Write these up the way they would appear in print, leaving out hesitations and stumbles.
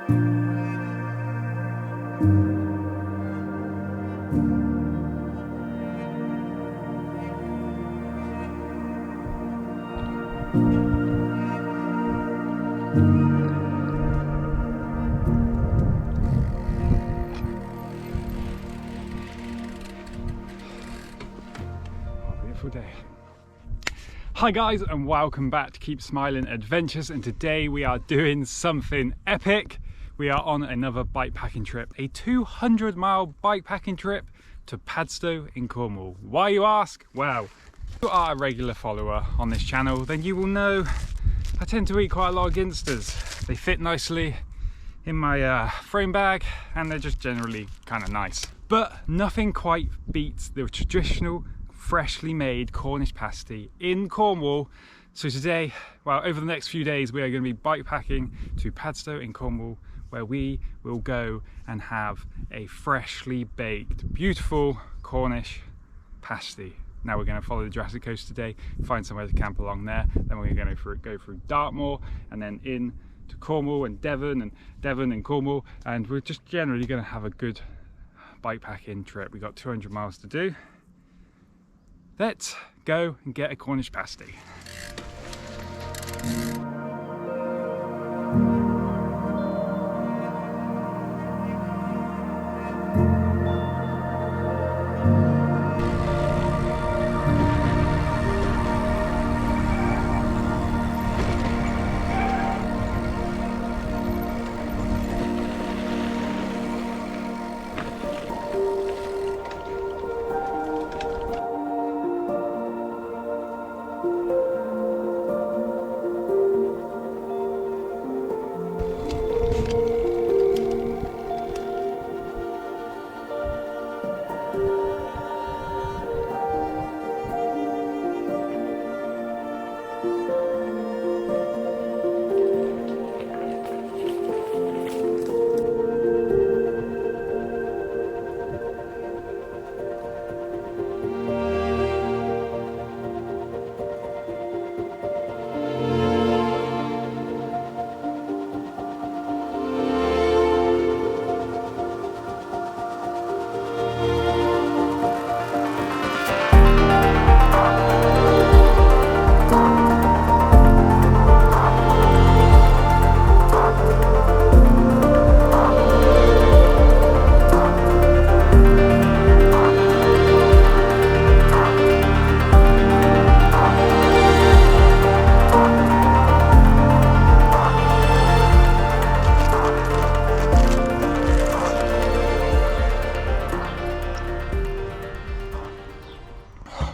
Day. Hi guys, and welcome back to Keep Smiling Adventures, and today we are doing something epic. We are on another bikepacking trip, a 200-mile bikepacking trip to Padstow in Cornwall. Why, you ask? Well, if you are a regular follower on this channel, then you will know I tend to eat quite a lot of Ginsters. They fit nicely in my frame bag, and they're just generally kind of nice. But nothing quite beats the traditional freshly made Cornish pasty in Cornwall. So today, well, over the next few days, we are going to be bikepacking to Padstow in Cornwall, where we will go and have a freshly baked, beautiful Cornish pasty. Now we're going to follow the Jurassic Coast today, find somewhere to camp along there. Then we're going to go through Dartmoor and then in to Cornwall and Devon and Cornwall, and we're just generally going to have a good bikepacking trip. We've got 200 miles to do. Let's go and get a Cornish pasty.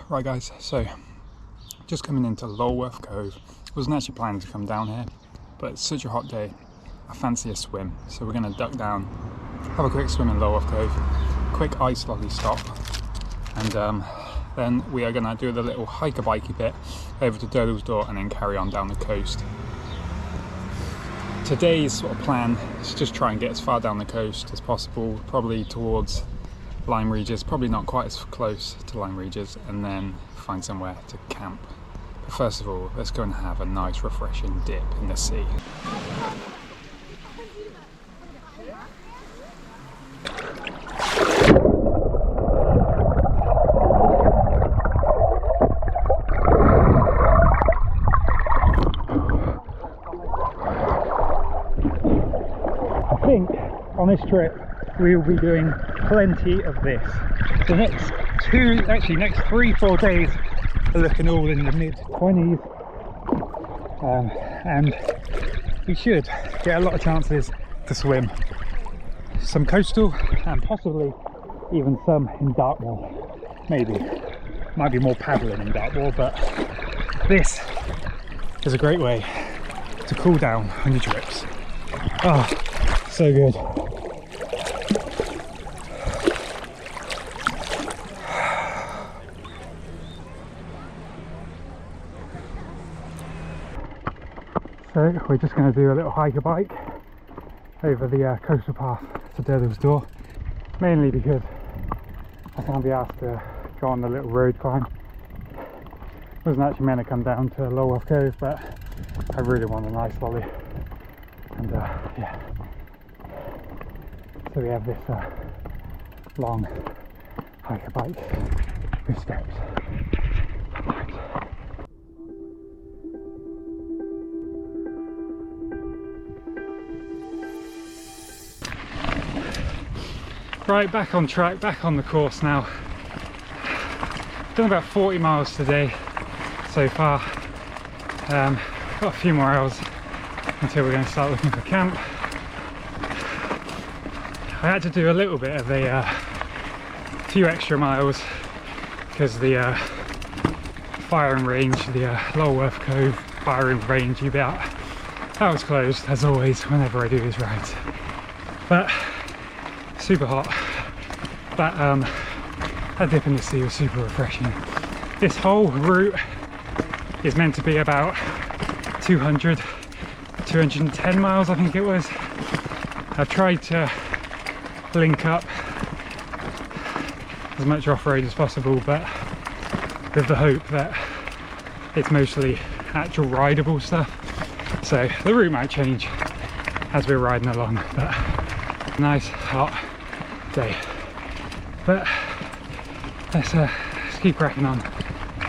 Right guys, so just coming into Lulworth Cove. Wasn't actually planning to come down here, but it's such a hot day, I fancy a swim. So we're going to duck down, have a quick swim in Lulworth Cove, quick ice lolly stop, and then we are going to do the little hiker-bikey bit over to Dole's Door and then carry on down the coast. Today's sort of plan is just try and get as far down the coast as possible, probably towards Lyme Regis, probably not quite as close to Lyme Regis, and then find somewhere to camp. But first of all, let's go and have a nice refreshing dip in the sea. I think on this trip we will be doing plenty of this. The next 3-4 days are looking all in the mid-20s, and we should get a lot of chances to swim. Some coastal and possibly even some in Dartmoor. Maybe. Might be more paddling in Dartmoor, but this is a great way to cool down on your trips. Oh, so good. So we're just going to do a little hiker bike over the coastal path to Dole's Door, mainly because I can't be asked to go on the little road climb. Wasn't actually meant to come down to Lulworth Cove, but I really want a nice lolly, and yeah, So we have this long hiker bike with steps. Right, back on track, back on the course now. Done about 40 miles today so far. Got a few more hours until we're going to start looking for camp. I had to do a little bit of a few extra miles because the firing range, the Lulworth Cove firing range, that was closed as always whenever I do these rides. But super hot. That dip in the sea was super refreshing. This whole route is meant to be about 210 miles, I think it was. I've tried to link up as much off-road as possible, but with the hope that it's mostly actual rideable stuff. So the route might change as we're riding along, but nice hot day. But let's keep cracking on.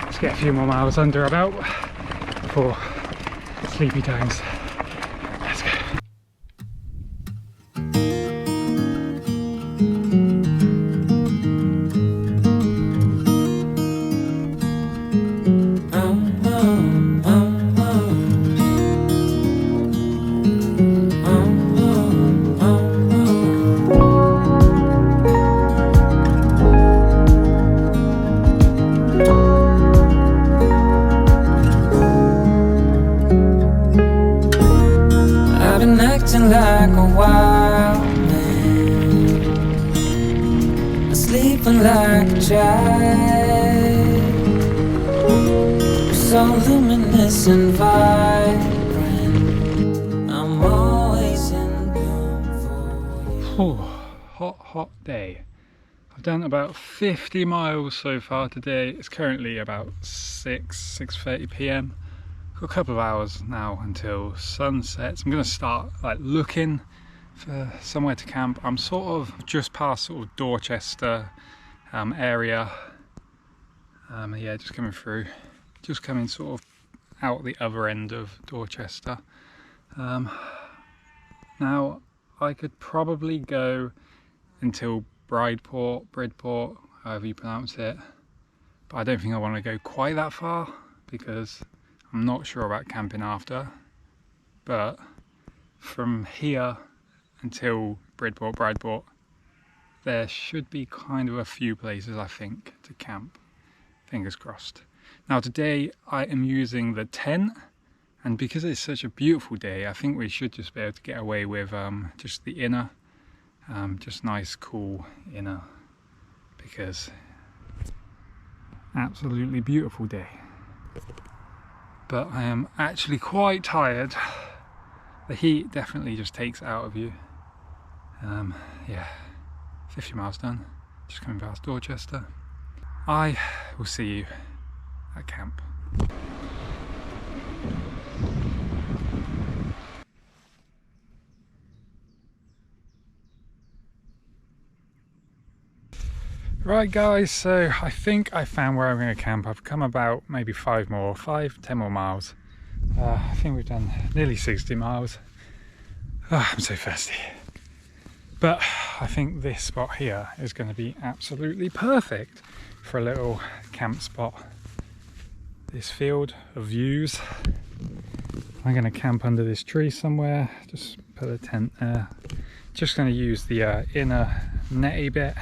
Let's get a few more miles under about before sleepy times. Let's go. Like a wild man, sleeping like a child, so luminous and vibrant. I'm always in bloom for you. Hot day. I've done about 50 miles so far today. It's currently about 6:30 p.m. Got a couple of hours now until sunset. So I'm going to start like looking for somewhere to camp. I'm sort of just past sort of Dorchester area. Yeah, just coming through, just coming sort of out the other end of Dorchester. Now I could probably go until Bridport, however you pronounce it, but I don't think I want to go quite that far because I'm not sure about camping after. But from here until Bridport, there should be kind of a few places I think to camp. Fingers crossed. Now today I am using the tent, and because it's such a beautiful day, I think we should just be able to get away with just the inner, just nice cool inner, because absolutely beautiful day. But I am actually quite tired. The heat definitely just takes it out of you. Yeah, 50 miles done, just coming past Dorchester. I will see you at camp. Right guys, so I think I found where I'm going to camp. I've come about maybe 10 more miles. I think we've done nearly 60 miles. Oh, I'm so thirsty. But I think this spot here is going to be absolutely perfect for a little camp spot. This field of views. I'm going to camp under this tree somewhere, just put a tent there. Just going to use the inner netty bit.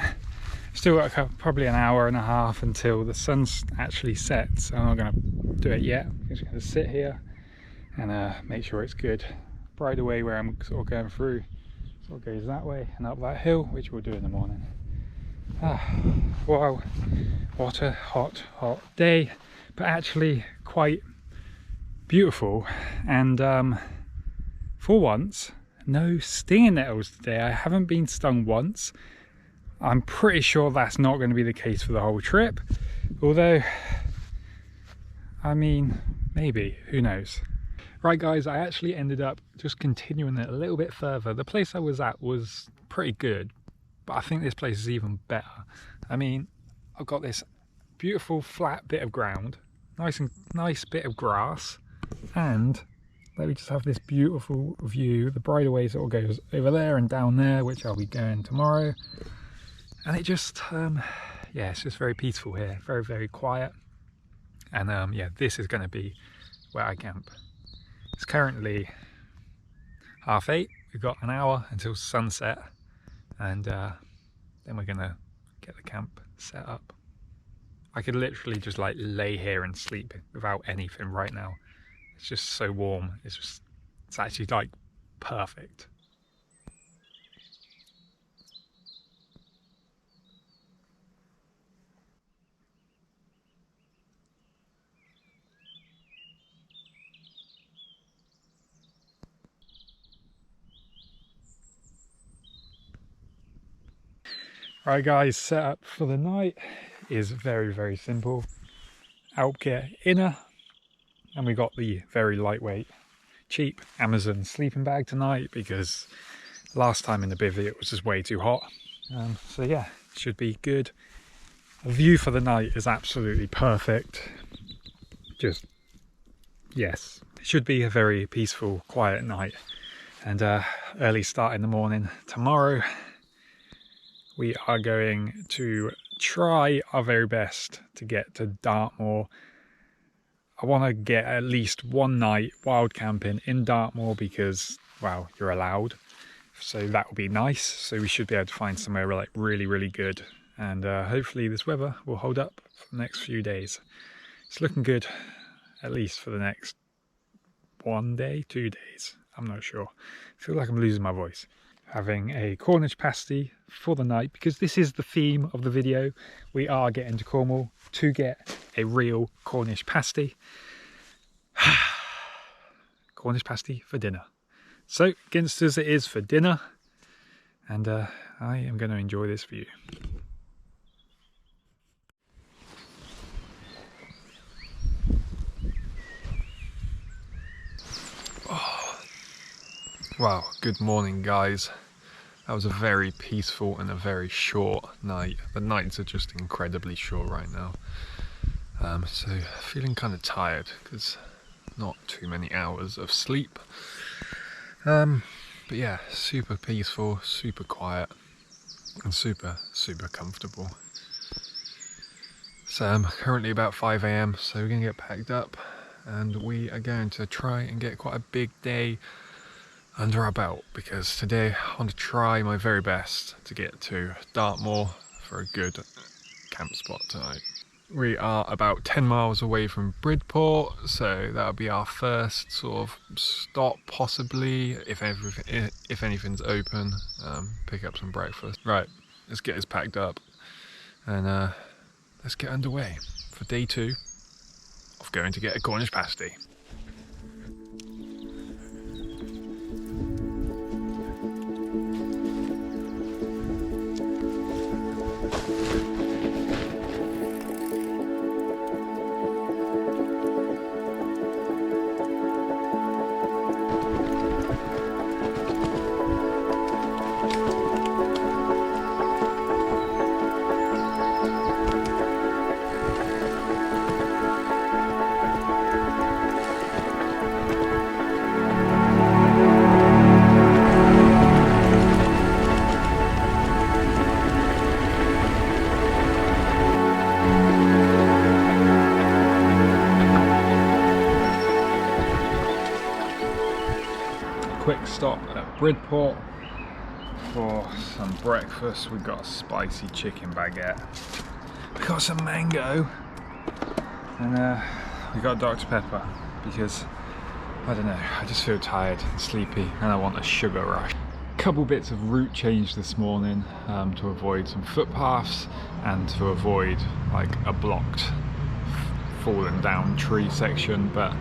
Still got probably an hour and a half until the sun actually sets, so I'm not going to do it yet. I'm just going to sit here and make sure it's good. Right away where I'm sort of going through, sort of goes that way and up that hill, which we'll do in the morning. Wow, what a hot day, but actually quite beautiful. And for once, no stinging nettles today. I haven't been stung once. I'm pretty sure that's not going to be the case for the whole trip, although, I mean, maybe, who knows. Right guys, I actually ended up just continuing it a little bit further. The place I was at was pretty good, but I think this place is even better. I mean, I've got this beautiful flat bit of ground, nice bit of grass, and let me just have this beautiful view. The bridleway sort of goes over there and down there, which I'll be going tomorrow. And it just, yeah, it's just very peaceful here, very, very quiet. And yeah, this is going to be where I camp. It's currently 8:30. We've got an hour until sunset, and then we're gonna get the camp set up. I could literally just like lay here and sleep without anything right now. It's just so warm. It's actually like perfect. Right guys, setup for the night is very, very simple. Outgear inner, and we got the very lightweight, cheap Amazon sleeping bag tonight because last time in the bivvy it was just way too hot. So yeah, should be good. The view for the night is absolutely perfect. Just, yes, it should be a very peaceful, quiet night. And early start in the morning tomorrow. We are going to try our very best to get to Dartmoor. I want to get at least one night wild camping in Dartmoor because, well, you're allowed. So that will be nice. So we should be able to find somewhere like really, really good. And hopefully this weather will hold up for the next few days. It's looking good, at least for the next 1 day, 2 days. I'm not sure. I feel like I'm losing my voice. Having a Cornish Pasty for the night because this is the theme of the video. We are getting to Cornwall to get a real Cornish Pasty. Cornish Pasty for dinner. So, Ginsters it is for dinner, and I am going to enjoy this view. Oh. Wow, good morning guys. That was a very peaceful and a very short night. The nights are just incredibly short right now. So feeling kind of tired because not too many hours of sleep. But yeah, super peaceful, super quiet, and super comfortable. So I'm currently about 5 AM, so we're gonna get packed up and we are going to try and get quite a big day under our belt, because today I want to try my very best to get to Dartmoor for a good camp spot tonight. We are about 10 miles away from Bridport, so that'll be our first sort of stop possibly, if anything's open. Pick up some breakfast. Right, let's get this packed up and let's get underway for day 2 of going to get a Cornish Pasty. Quick stop at Bridport for some breakfast. We got a spicy chicken baguette, we got some mango, and we got Dr. Pepper because I don't know, I just feel tired and sleepy and I want a sugar rush. Couple bits of route change this morning to avoid some footpaths and to avoid like a blocked fallen down tree section, but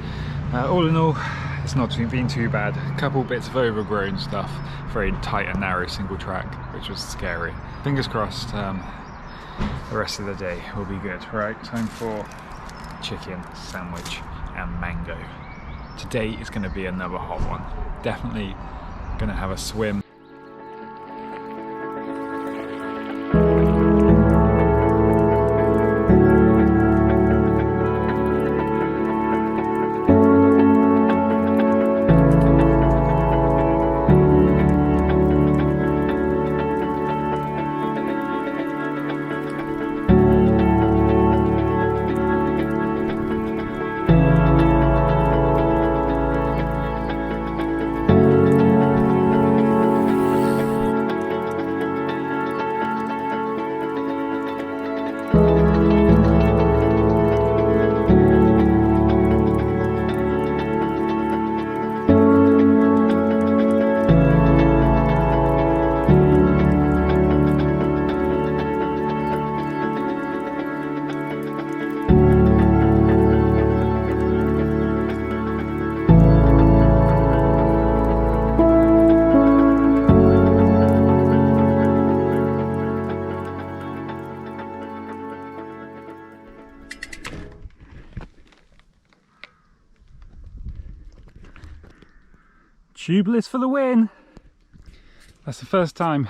all in all it's not been too bad. A couple bits of overgrown stuff, very tight and narrow single track, which was scary. Fingers crossed the rest of the day will be good. Right, time for chicken, sandwich and mango. today is going to be another hot one. Definitely going to have a swim. Tubeless for the win! That's the first time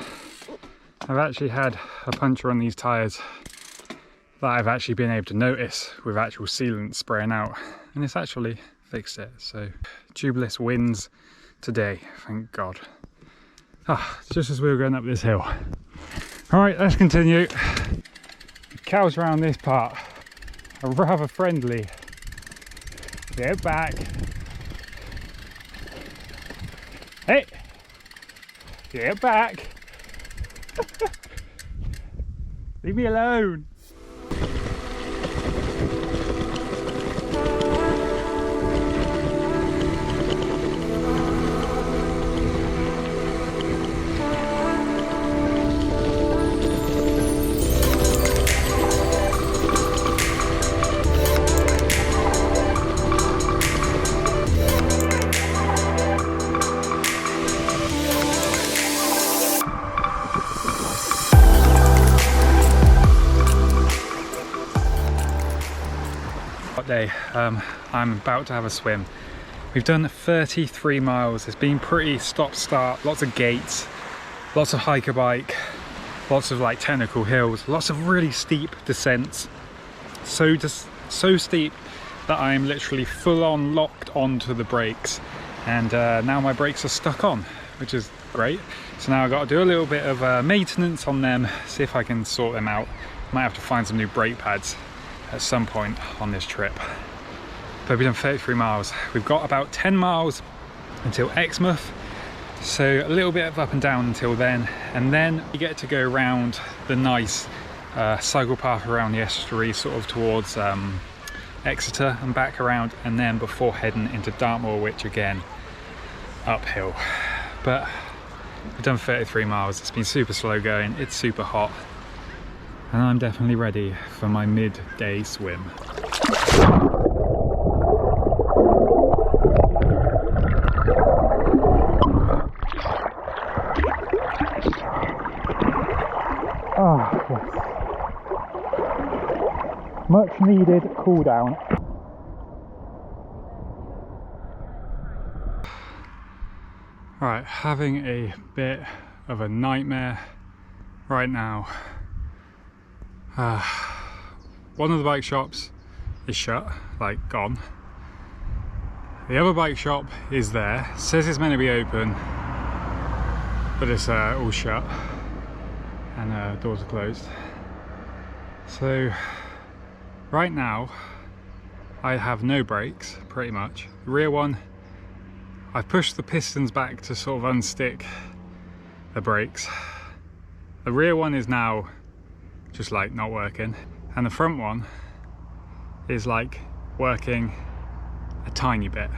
I've actually had a puncture on these tyres that I've actually been able to notice with actual sealant spraying out, and it's actually fixed it. So tubeless wins today, thank God. Just as we were going up this hill. Alright, let's continue. The cows around this part are rather friendly. Get back. Hey! Get back! Leave me alone! Day. I'm about to have a swim. We've done 33 miles. It's been pretty stop-start, lots of gates, lots of hiker bike, lots of like technical hills, lots of really steep descents. So steep that I'm literally full-on locked onto the brakes, and now my brakes are stuck on, which is great. So now I've got to do a little bit of maintenance on them, see if I can sort them out. Might have to find some new brake pads at some point on this trip. But we've done 33 miles. We've got about 10 miles until Exmouth, so a little bit of up and down until then, and then you get to go around the nice cycle path around the estuary, sort of towards Exeter and back around, and then before heading into Dartmoor, which again, uphill. But we've done 33 miles. It's been super slow going, it's super hot, and I'm definitely ready for my midday swim. Ah, yes. Much needed cool down. Right, having a bit of a nightmare right now. One of the bike shops is shut, like gone. The other bike shop is there, says it's meant to be open, but it's all shut and doors are closed. So right now I have no brakes, pretty much. The rear one, I've pushed the pistons back to sort of unstick the brakes. The rear one is now just like not working, and the front one is like working a tiny bit,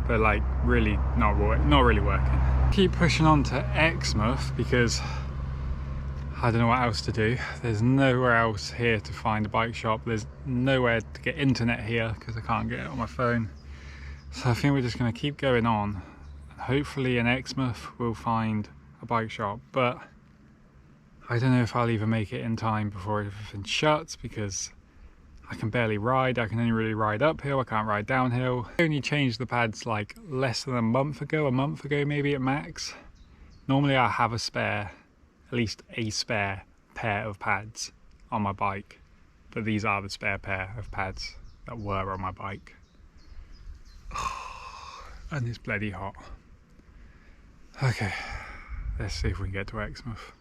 but like really not really working. Keep pushing on to Exmouth because I don't know what else to do. There's nowhere else here to find a bike shop. There's nowhere to get internet here because I can't get it on my phone. So I think we're just going to keep going on. Hopefully in Exmouth we'll find a bike shop, but I don't know if I'll even make it in time before everything shuts, because I can barely ride. I can only really ride uphill. I can't ride downhill. I only changed the pads like less than a month ago maybe at max. Normally I have a spare, at least a spare pair of pads on my bike, but these are the spare pair of pads that were on my bike. And it's bloody hot. Okay, let's see if we can get to Exmouth.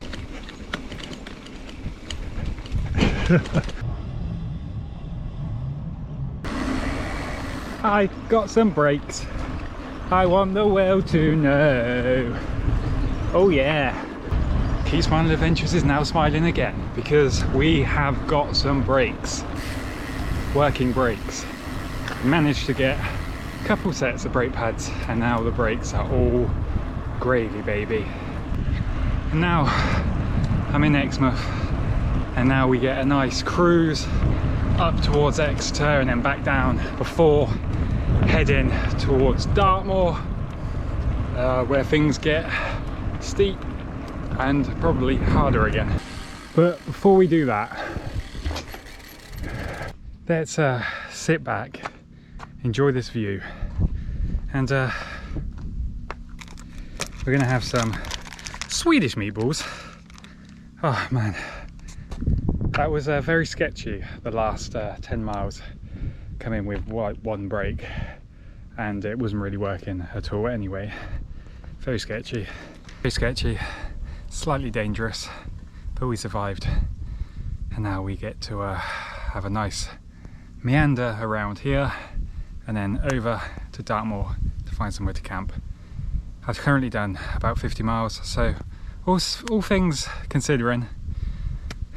I got some brakes. I want the world to know. Oh yeah. Keep Smiling Adventures is now smiling again because we have got some brakes. Working brakes. We managed to get a couple sets of brake pads and now the brakes are all gravy, baby. And now I'm in Exmouth and now we get a nice cruise up towards Exeter and then back down before heading towards Dartmoor, where things get steep and probably harder again. But before we do that, let's sit back, enjoy this view, and we're gonna have some Swedish meatballs. Oh man, that was very sketchy the last 10 miles coming with one brake, and it wasn't really working at all anyway. Very sketchy, slightly dangerous, but we survived. And now we get to have a nice meander around here and then over to Dartmoor to find somewhere to camp. I've currently done about 50 miles, so all things considering,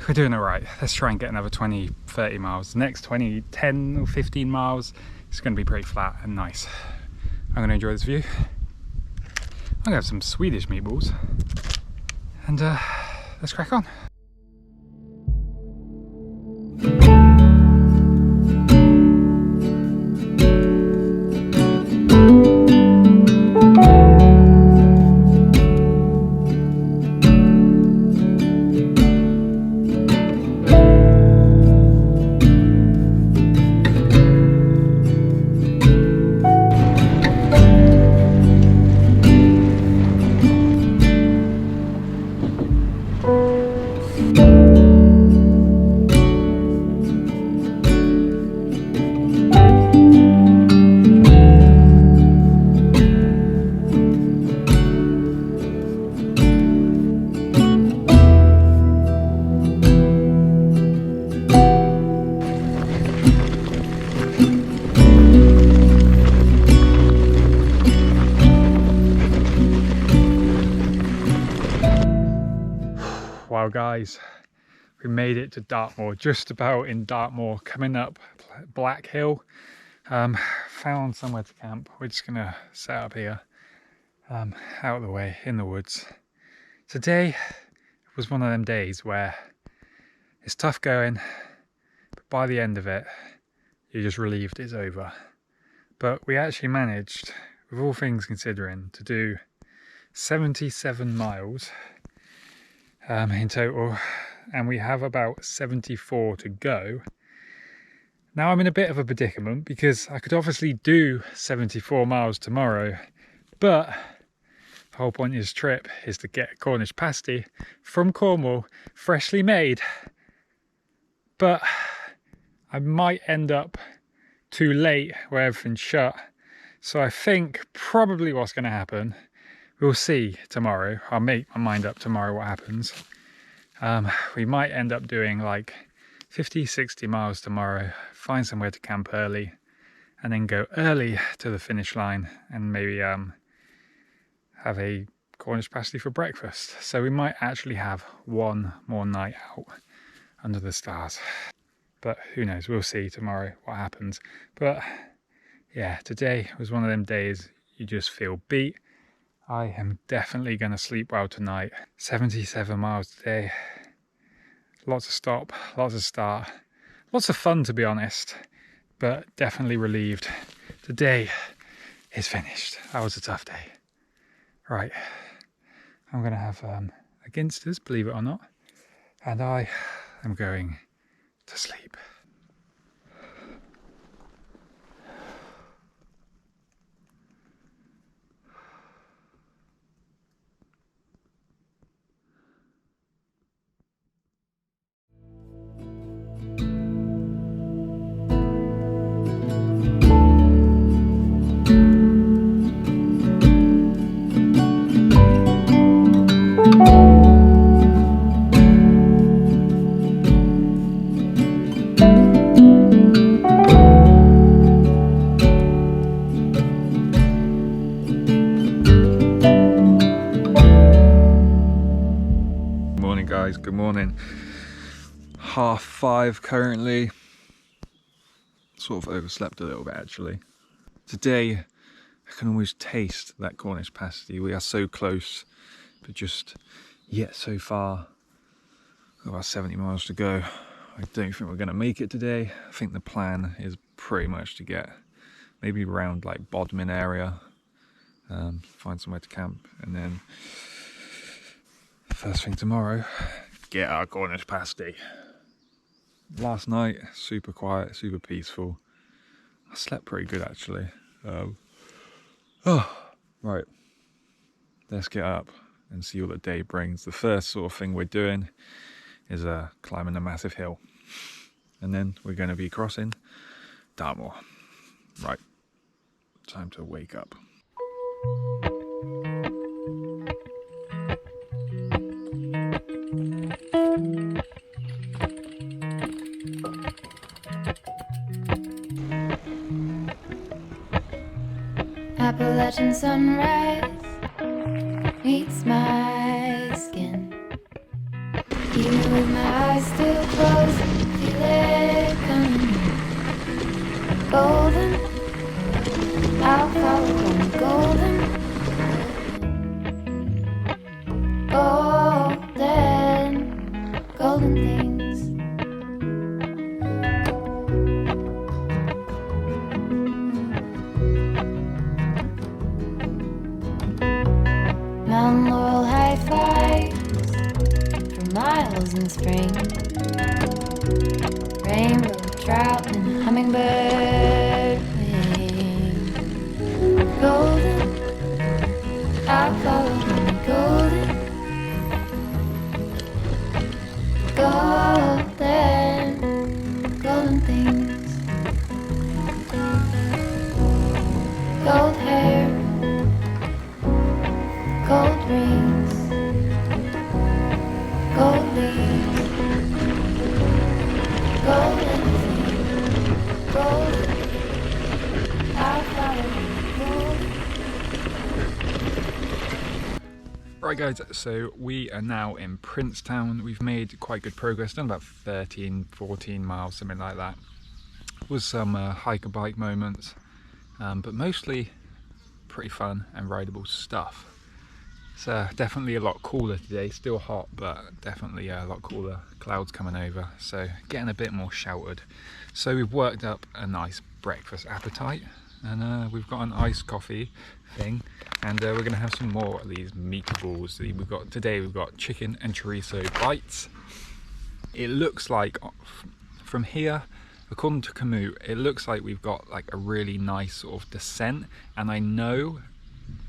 we're doing all right. Let's try and get another 20-30 miles. The next 10 or 15 miles is going to be pretty flat and nice. I'm going to enjoy this view. I'm going to have some Swedish meatballs and let's crack on. Wow guys, we made it to Dartmoor, just about in Dartmoor, coming up Black Hill. Found somewhere to camp. We're just gonna set up here, out of the way in the woods. Today was one of them days where it's tough going, but by the end of it you're just relieved it's over. But we actually managed, with all things considering, to do 77 miles in total, and we have about 74 to go. Now I'm in a bit of a predicament because I could obviously do 74 miles tomorrow, but the whole point of this trip is to get Cornish Pasty from Cornwall, freshly made. But I might end up too late where everything's shut, so I think probably what's going to happen, we'll see tomorrow. I'll make my mind up tomorrow what happens. We might end up doing like 50-60 miles tomorrow, find somewhere to camp early, and then go early to the finish line and maybe have a Cornish pasty for breakfast. So we might actually have one more night out under the stars. But who knows, we'll see tomorrow what happens. But yeah, today was one of them days you just feel beat. I am definitely going to sleep well tonight. 77 miles today. Lots of stop, lots of start. Lots of fun, to be honest, but definitely relieved. Today is finished. That was a tough day. Right, I'm going to have against us, believe it or not, and I am going to sleep. morning guys, good morning. 5:30 currently. Sort of overslept a little bit actually. Today I can almost taste that Cornish pasty. We are so close, but just yet so far. About 70 miles to go. I don't think we're going to make it today. I think the plan is pretty much to get maybe around like Bodmin area, find somewhere to camp, and then first thing tomorrow, get our Cornish pasty. Last night, super quiet, super peaceful. I slept pretty good actually. Right, let's get up and see what the day brings. The first sort of thing we're doing is climbing a massive hill, and then we're going to be crossing Dartmoor. Right, time to wake up. Appalachian sunrise meets my skin. Even with my eyes still closed, feel it coming. Golden, I'll follow on golden. Golden, golden things. Mountain laurel high fives for miles in spring. Rainbow trout and hummingbird wing. Golden, I'll follow them. Golden, golden, golden things. Gold hair, gold rings, gold leaves, golden things, gold. I'll follow gold. Right guys, so we are now in Princetown. We've made quite good progress, done about 13-14 miles, something like that, with some hike and bike moments, but mostly pretty fun and rideable stuff. It's definitely a lot cooler today, still hot, but definitely a lot cooler. Clouds coming over, so getting a bit more sheltered. So we've worked up a nice breakfast appetite, and we've got an iced coffee thing, and we're going to have some more of these meatballs. Today we've got chicken and chorizo bites. It looks like from here, according to Komoot, it looks like we've got like a really nice sort of descent, and I know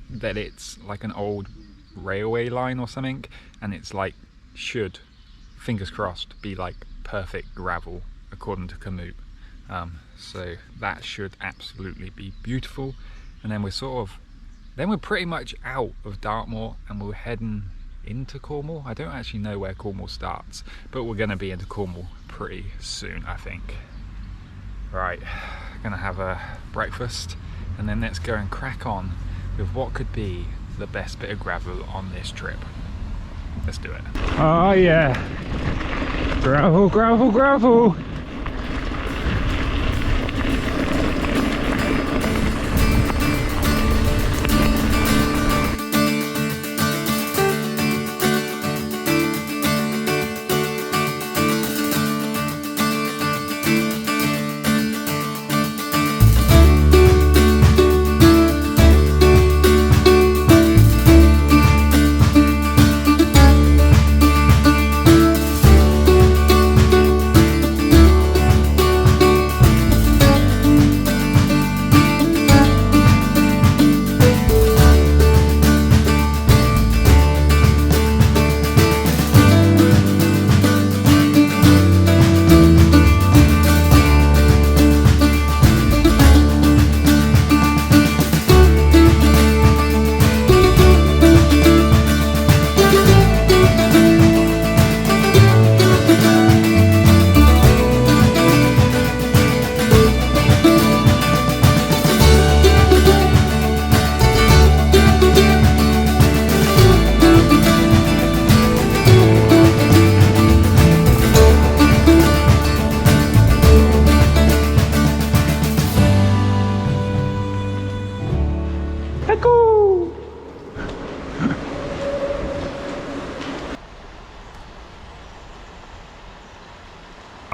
that it's like an old railway line or something, and it's like should, fingers crossed, be like perfect gravel according to Komoot. So that should absolutely be beautiful, and then we're pretty much out of Dartmoor and we're heading into Cornwall. I don't actually know where Cornwall starts, but we're going to be into Cornwall pretty soon, I think. Right, gonna have a breakfast and then let's go and crack on with what could be the best bit of gravel on this trip. Let's do it. Oh yeah, gravel, gravel, gravel.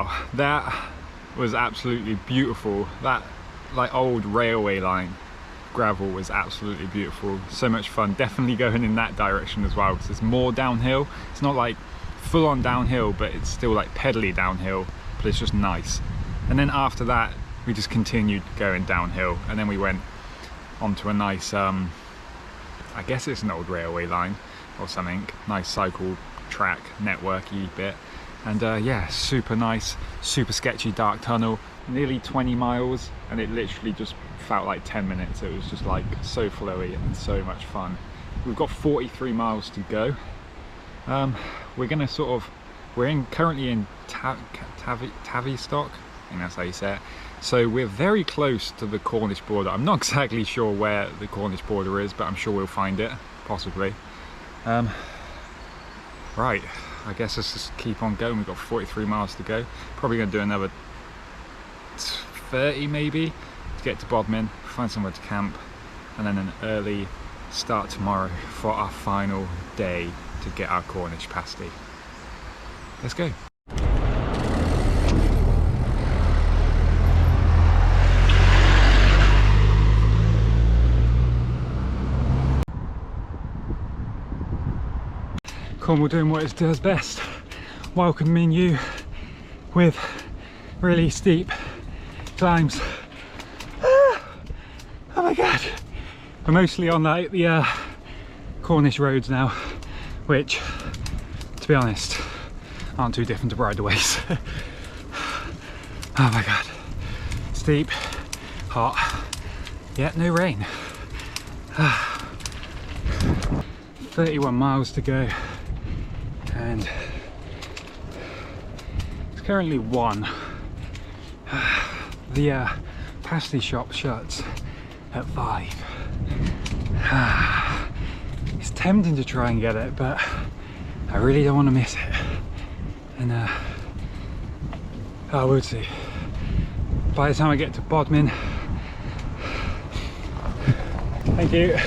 Wow, that was absolutely beautiful. That like old railway line gravel was absolutely beautiful. So much fun. Definitely going in that direction as well, because it's more downhill. It's not like full on downhill, but it's still like pedally downhill, but it's just nice. And then after that we just continued going downhill, and then we went onto a nice I guess it's an old railway line or something, nice cycle track networky bit. And yeah, super nice, super sketchy dark tunnel, nearly 20 miles, and it literally just felt like 10 minutes. It was just like so flowy and so much fun. We've got 43 miles to go. We're gonna currently in Tavistock, I think that's how you say it. So we're very close to the Cornish border. I'm not exactly sure where the Cornish border is, but I'm sure we'll find it, possibly. Right, I guess let's just keep on going. We've got 43 miles to go. Probably gonna do another 30 maybe to get to Bodmin, find somewhere to camp, and then an early start tomorrow for our final day to get our Cornish pasty. Let's go. Cornwall doing what it does best, welcoming you with really steep climbs. Oh my god! We're mostly on like the Cornish roads now, which, to be honest, aren't too different to bridleways. Oh my god! Steep, hot, yet no rain. 31 miles to go, and it's currently 1. The pasty shop shuts at 5. It's tempting to try and get it, but I really don't want to miss it. And oh, we'll see. By the time I get to Bodmin, thank you.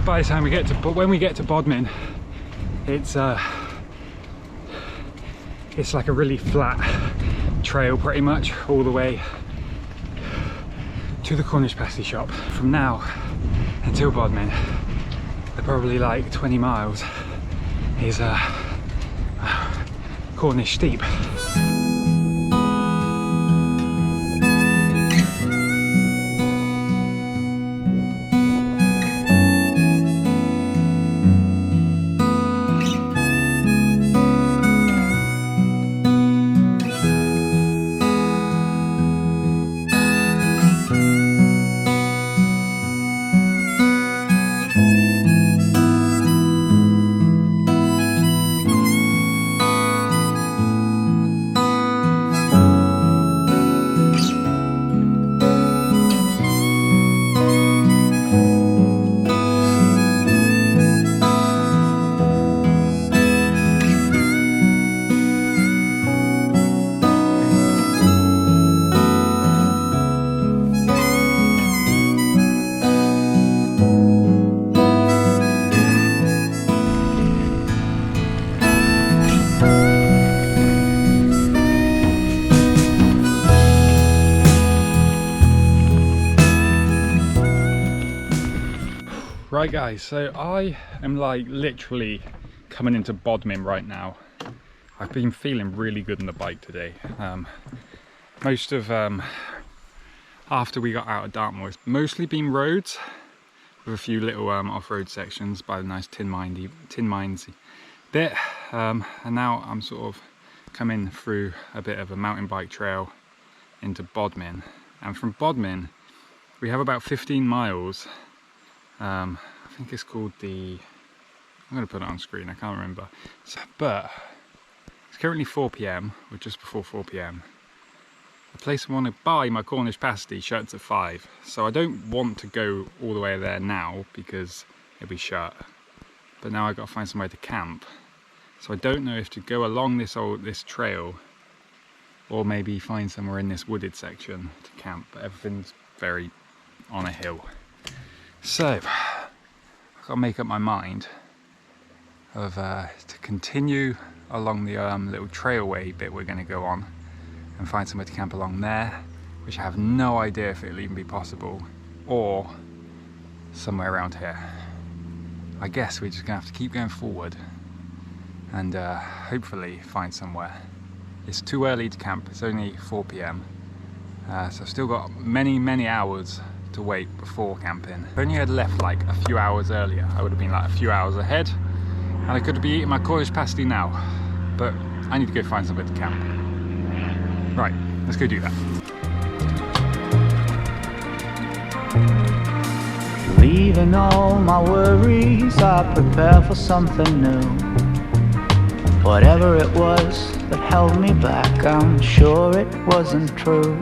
By the time we get to, but when we get to Bodmin, it's like a really flat trail pretty much all the way to the Cornish Pasty shop. From now until Bodmin, they're probably like 20 miles is Cornish steep. Right guys, so I am like literally coming into Bodmin right now. I've been feeling really good on the bike today. Most of after we got out of Dartmoor, it's mostly been roads with a few little off-road sections by the nice tin mines bit, and now I'm sort of coming through a bit of a mountain bike trail into Bodmin, and from Bodmin we have about 15 miles. I think it's called the, I'm going to put it on screen, I can't remember. But it's currently 4 PM, or just before 4 PM. The place I want to buy my Cornish pasty shuts at 5, so I don't want to go all the way there now because it'll be shut. But now I've got to find somewhere to camp. So I don't know if to go along this trail or maybe find somewhere in this wooded section to camp, but everything's very on a hill. So I've got to make up my mind of to continue along the little trailway bit we're going to go on and find somewhere to camp along there, which I have no idea if it'll even be possible, or somewhere around here. I guess we're just going to have to keep going forward and hopefully find somewhere. It's too early to camp, it's only 4 PM, so I've still got many hours to wait before camping. If only I'd left like a few hours earlier, I would have been like a few hours ahead, and I could be eating my Cornish Pasty now, but I need to go find somewhere to camp. Right, let's go do that. Leaving all my worries, I prepare for something new. Whatever it was that held me back, I'm sure it wasn't true.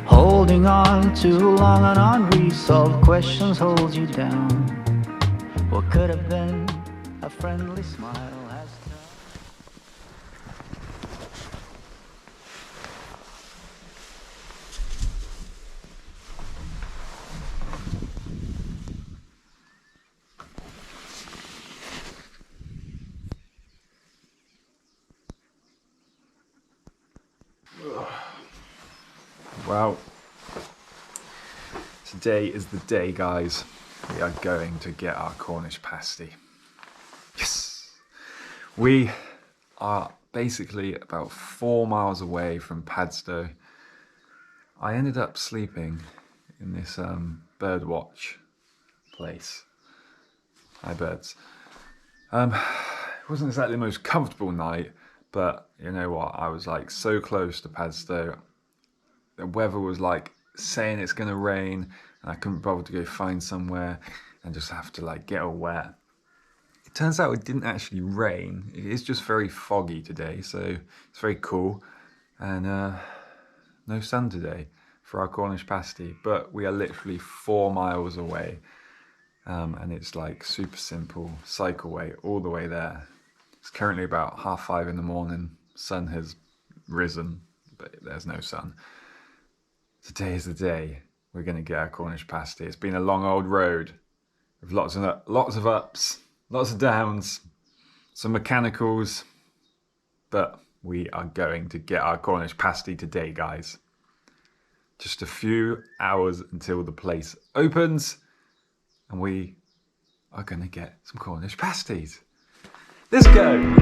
Holding on too long and unresolved questions hold you down. What could have been a friendly smile has turned. Well, today is the day, guys. We are going to get our Cornish Pasty. Yes! We are basically about 4 miles away from Padstow. I ended up sleeping in this bird watch place. Hi, birds. It wasn't exactly the most comfortable night, but you know what? I was like so close to Padstow. The weather was like saying it's gonna rain, and I couldn't bother to go find somewhere and just have to like get all wet. It turns out it didn't actually rain. It is just very foggy today, so it's very cool. And no sun today for our Cornish Pasty, but we are literally 4 miles away. And it's like super simple, cycleway all the way there. It's currently about 5:30 in the morning. Sun has risen, but there's no sun. Today is the day we're going to get our Cornish Pasty. It's been a long old road with lots of ups, lots of downs, some mechanicals, but we are going to get our Cornish Pasty today, guys. Just a few hours until the place opens, and we are going to get some Cornish pasties. Let's go!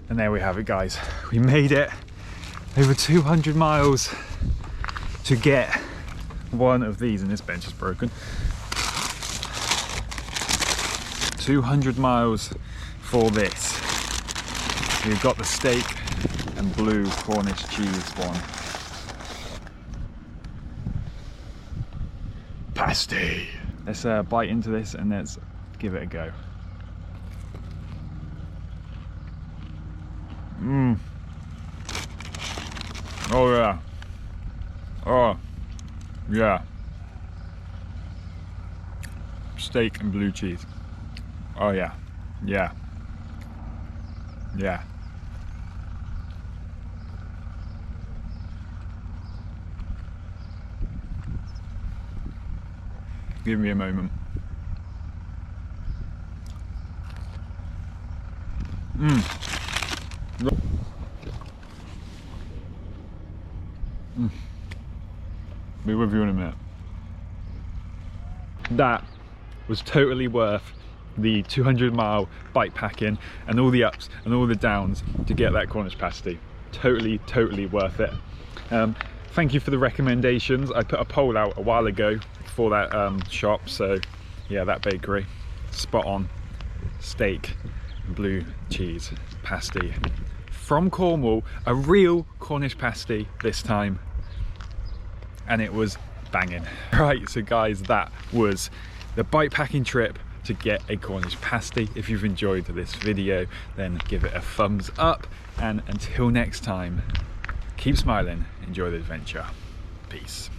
And there we have it, guys. We made it over 200 miles to get one of these, and this bench is broken. 200 miles for this. We've got the steak and blue Cornish cheese one. Pasty. Let's bite into this and let's give it a go. Mmm. Oh yeah. Oh yeah. Steak and blue cheese. Oh yeah. Yeah. Yeah. Give me a moment. Be with you in a minute. That was totally worth the 200-mile bike packing and all the ups and all the downs to get that Cornish pasty. Totally worth it. Thank you for the recommendations. I put a poll out a while ago for that shop, so yeah, that bakery, spot on. Steak, blue cheese pasty from Cornwall, a real Cornish pasty this time, and it was banging. Right, so guys, that was the bike packing trip to get a Cornish pasty. If you've enjoyed this video, then give it a thumbs up, and until next time, keep smiling, enjoy the adventure. Peace.